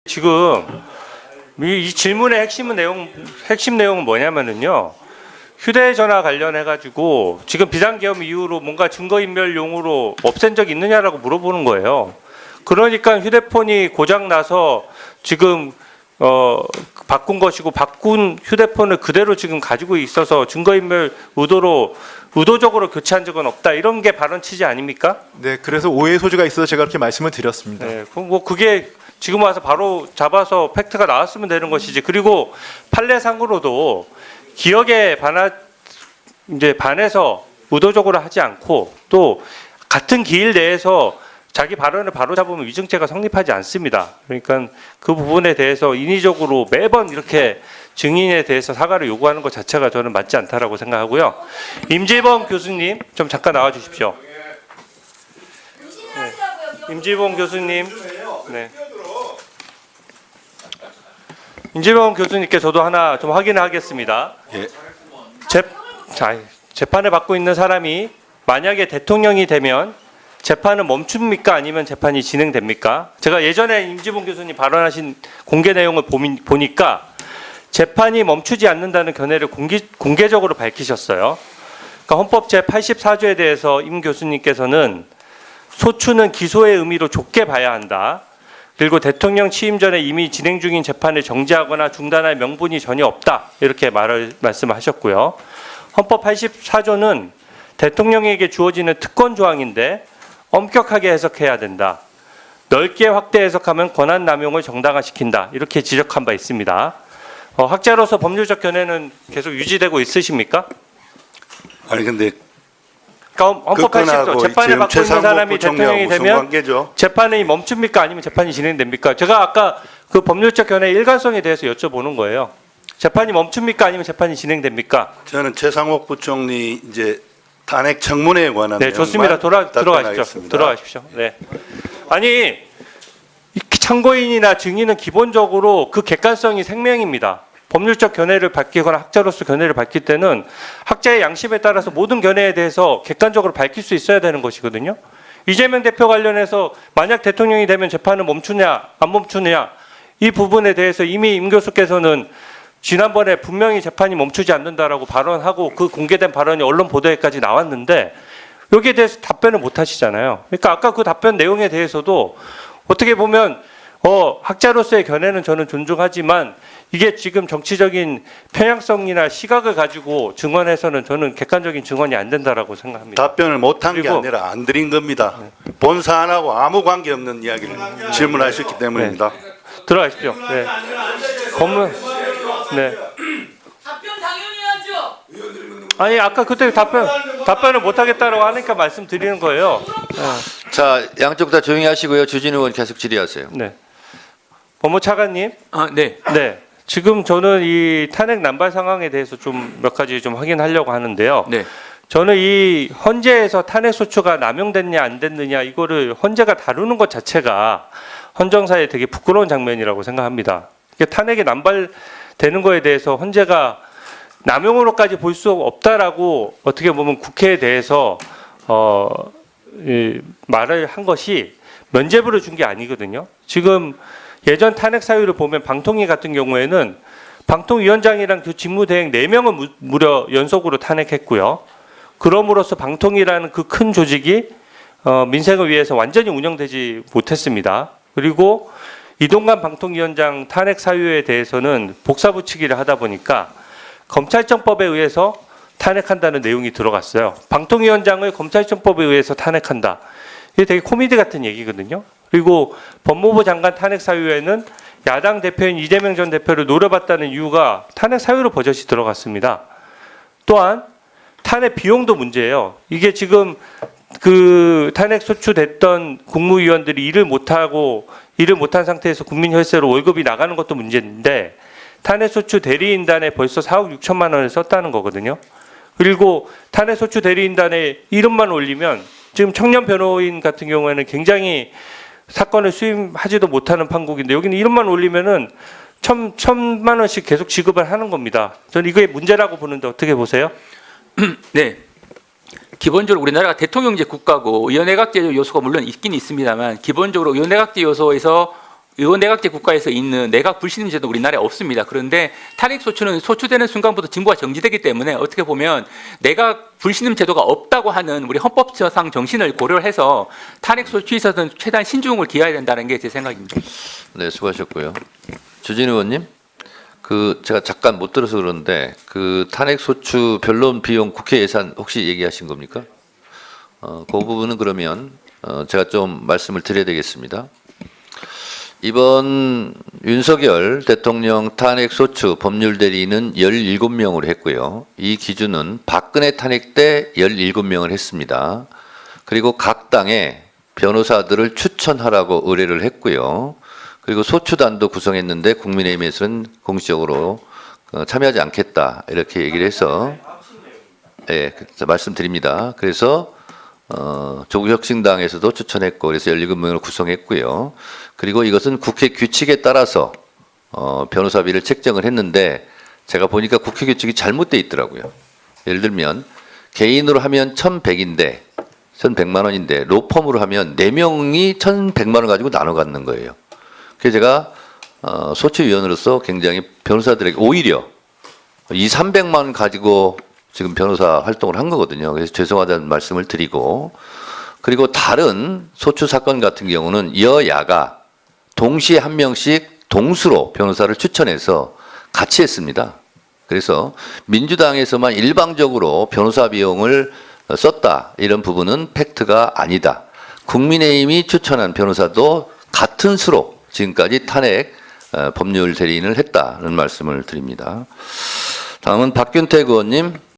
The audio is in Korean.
지금 이 질문의 핵심 내용은 뭐냐면은요. 휴대전화 관련해 가지고 지금 비상계엄 이후로 뭔가 증거인멸용으로 없앤 적 있느냐라고 물어보는 거예요. 그러니까 휴대폰이 고장 나서 지금 바꾼 것이고 바꾼 휴대폰을 그대로 지금 가지고 있어서 증거인멸 의도적으로 교체한 적은 없다. 이런 게 발언 취지 아닙니까? 네, 그래서 오해의 소지가 있어서 제가 그렇게 말씀을 드렸습니다. 네, 뭐 그게 지금 와서 바로 잡아서 팩트가 나왔으면 되는 것이지. 그리고 판례상으로도 기억에 반해서 의도적으로 하지 않고 또 같은 기일 내에서 자기 발언을 바로 잡으면 위증죄가 성립하지 않습니다. 그러니까 그 부분에 대해서 인위적으로 매번 이렇게 증인에 대해서 사과를 요구하는 것 자체가 저는 맞지 않다라고 생각하고요. 임지범 교수님 좀 잠깐 나와 주십시오. 네. 임지범 교수님. 네. 임지범 교수님께 저도 하나 좀 확인을 하겠습니다. 예. 재판을 받고 있는 사람이 만약에 대통령이 되면 재판은 멈춥니까? 아니면 재판이 진행됩니까? 제가 예전에 임지봉 교수님 발언하신 공개 내용을 보니까 재판이 멈추지 않는다는 견해를 공개적으로 밝히셨어요. 그러니까 헌법 제84조에 대해서 임 교수님께서는 소추는 기소의 의미로 좁게 봐야 한다. 그리고 대통령 취임 전에 이미 진행 중인 재판을 정지하거나 중단할 명분이 전혀 없다. 이렇게 말씀하셨고요. 헌법 84조는 대통령에게 주어지는 특권 조항인데 엄격하게 해석해야 된다. 넓게 확대 해석하면 권한 남용을 정당화시킨다. 이렇게 지적한 바 있습니다. 학자로서 법률적 견해는 계속 유지되고 있으십니까? 아니 근데 그러니까 헌법 80조 재판을 받고 있는 사람이 대통령이 되면 관계죠? 재판이 멈춥니까? 아니면 재판이 진행됩니까? 제가 아까 그 법률적 견해의 일관성에 대해서 여쭤보는 거예요. 재판이 멈춥니까? 아니면 재판이 진행됩니까? 저는 최상목 부총리 이제 탄핵 청문회에 관한 네, 좋습니다. 들어가십시오. 들어가십시오. 네. 아니 참고인이나 증인은 기본적으로 그 객관성이 생명입니다. 법률적 견해를 밝히거나 학자로서 견해를 밝힐 때는 학자의 양심에 따라서 모든 견해에 대해서 객관적으로 밝힐 수 있어야 되는 것이거든요. 이재명 대표 관련해서 만약 대통령이 되면 재판은 멈추냐 안 멈추냐 이 부분에 대해서 이미 임 교수께서는 지난번에 분명히 재판이 멈추지 않는다라고 발언하고 그 공개된 발언이 언론 보도에까지 나왔는데 여기에 대해서 답변을 못 하시잖아요. 그러니까 아까 그 답변 내용에 대해서도 어떻게 보면 학자로서의 견해는 저는 존중하지만 이게 지금 정치적인 편향성이나 시각을 가지고 증언해서는 저는 객관적인 증언이 안 된다라고 생각합니다. 답변을 못한 게 아니라 안 드린 겁니다. 본 사안하고 아무 관계없는 이야기를 질문하셨기 때문입니다. 네. 들어가십시오. 네. 법문. 네. 답변 당연히 하죠. 아니 아까 그때 답변을 못 하겠다라고 하니까 말씀드리는 거예요. 네. 자, 양쪽 다 조용히 하시고요. 주진 의원 계속 질의하세요. 네. 법무차관님. 네. 네. 지금 저는 이 탄핵 난발 상황에 대해서 좀 몇 가지 좀 확인하려고 하는데요. 네. 저는 이 헌재에서 탄핵 소추가 남용됐냐 안 됐느냐 이거를 헌재가 다루는 것 자체가 헌정사에 되게 부끄러운 장면이라고 생각합니다. 이게 탄핵이 남발되는 거에 대해서 헌재가 남용으로까지 볼 수 없다라고 어떻게 보면 국회에 대해서 말을 한 것이 면죄부를 준 게 아니거든요. 지금 예전 탄핵 사유를 보면 방통위 같은 경우에는 방통위원장이랑 그 직무대행 4명을 무려 연속으로 탄핵했고요. 그럼으로써 방통위라는 그 큰 조직이 민생을 위해서 완전히 운영되지 못했습니다. 그리고 이동관 방통위원장 탄핵 사유에 대해서는 복사붙이기를 하다 보니까 검찰청법에 의해서 탄핵한다는 내용이 들어갔어요. 방통위원장을 검찰청법에 의해서 탄핵한다. 이게 되게 코미디 같은 얘기거든요. 그리고 법무부 장관 탄핵 사유에는 야당 대표인 이재명 전 대표를 노려봤다는 이유가 탄핵 사유로 버젓이 들어갔습니다. 또한 탄핵 비용도 문제예요. 이게 지금 그 탄핵 소추됐던 국무위원들이 일을 못한 상태에서 국민 혈세로 월급이 나가는 것도 문제인데 탄핵 소추 대리인단에 벌써 4억 6천만 원을 썼다는 거거든요. 그리고 탄핵 소추 대리인단에 이름만 올리면 지금 청년 변호인 같은 경우에는 굉장히 사건을 수임하지도 못하는 판국인데 여기는 이름만 올리면은 천만 원씩 계속 지급을 하는 겁니다. 저는 이게 문제라고 보는데 어떻게 보세요? 네. 기본적으로 우리나라가 대통령제 국가고 연내각제 요소가 물론 있긴 있습니다만 기본적으로 연내각제 요소에서 의원내각제 국가에서 있는 내각 불신임 제도 우리나라에 없습니다. 그런데 탄핵 소추는 소추되는 순간부터 직무가 정지되기 때문에 어떻게 보면 내각 불신임 제도가 없다고 하는 우리 헌법상 정신을 고려해서 탄핵 소추에 있어서는 최대한 신중을 기해야 된다는 게 제 생각입니다. 네, 수고하셨고요. 주진 의원님, 제가 잠깐 못 들어서 그러는데 탄핵 소추 변론 비용 국회 예산 혹시 얘기하신 겁니까? 그 부분은 그러면 제가 좀 말씀을 드려야 되겠습니다. 이번 윤석열 대통령 탄핵 소추 법률 대리인은 17명으로 했고요. 이 기준은 박근혜 탄핵 때 17명을 했습니다. 그리고 각 당에 변호사들을 추천하라고 의뢰를 했고요. 그리고 소추단도 구성했는데 국민의힘에서는 공식적으로 참여하지 않겠다 이렇게 얘기를 해서 말씀드립니다. 그래서 조국혁신당에서도 추천했고 그래서 17명으로 구성했고요. 그리고 이것은 국회 규칙에 따라서 변호사비를 책정을 했는데 제가 보니까 국회 규칙이 잘못돼 있더라고요. 예를 들면 개인으로 하면 1,100인데 1,100만 원인데 로펌으로 하면 4명이 1,100만 원 가지고 나눠 갖는 거예요. 그래서 제가 소추위원으로서 굉장히 변호사들에게 오히려 200~300만 원 가지고 지금 변호사 활동을 한 거거든요. 그래서 죄송하다는 말씀을 드리고 그리고 다른 소추 사건 같은 경우는 여야가 동시에 한 명씩 동수로 변호사를 추천해서 같이 했습니다. 그래서 민주당에서만 일방적으로 변호사 비용을 썼다 이런 부분은 팩트가 아니다. 국민의힘이 추천한 변호사도 같은 수로 지금까지 탄핵 법률 대리인을 했다는 말씀을 드립니다. 다음은 박균택 의원님.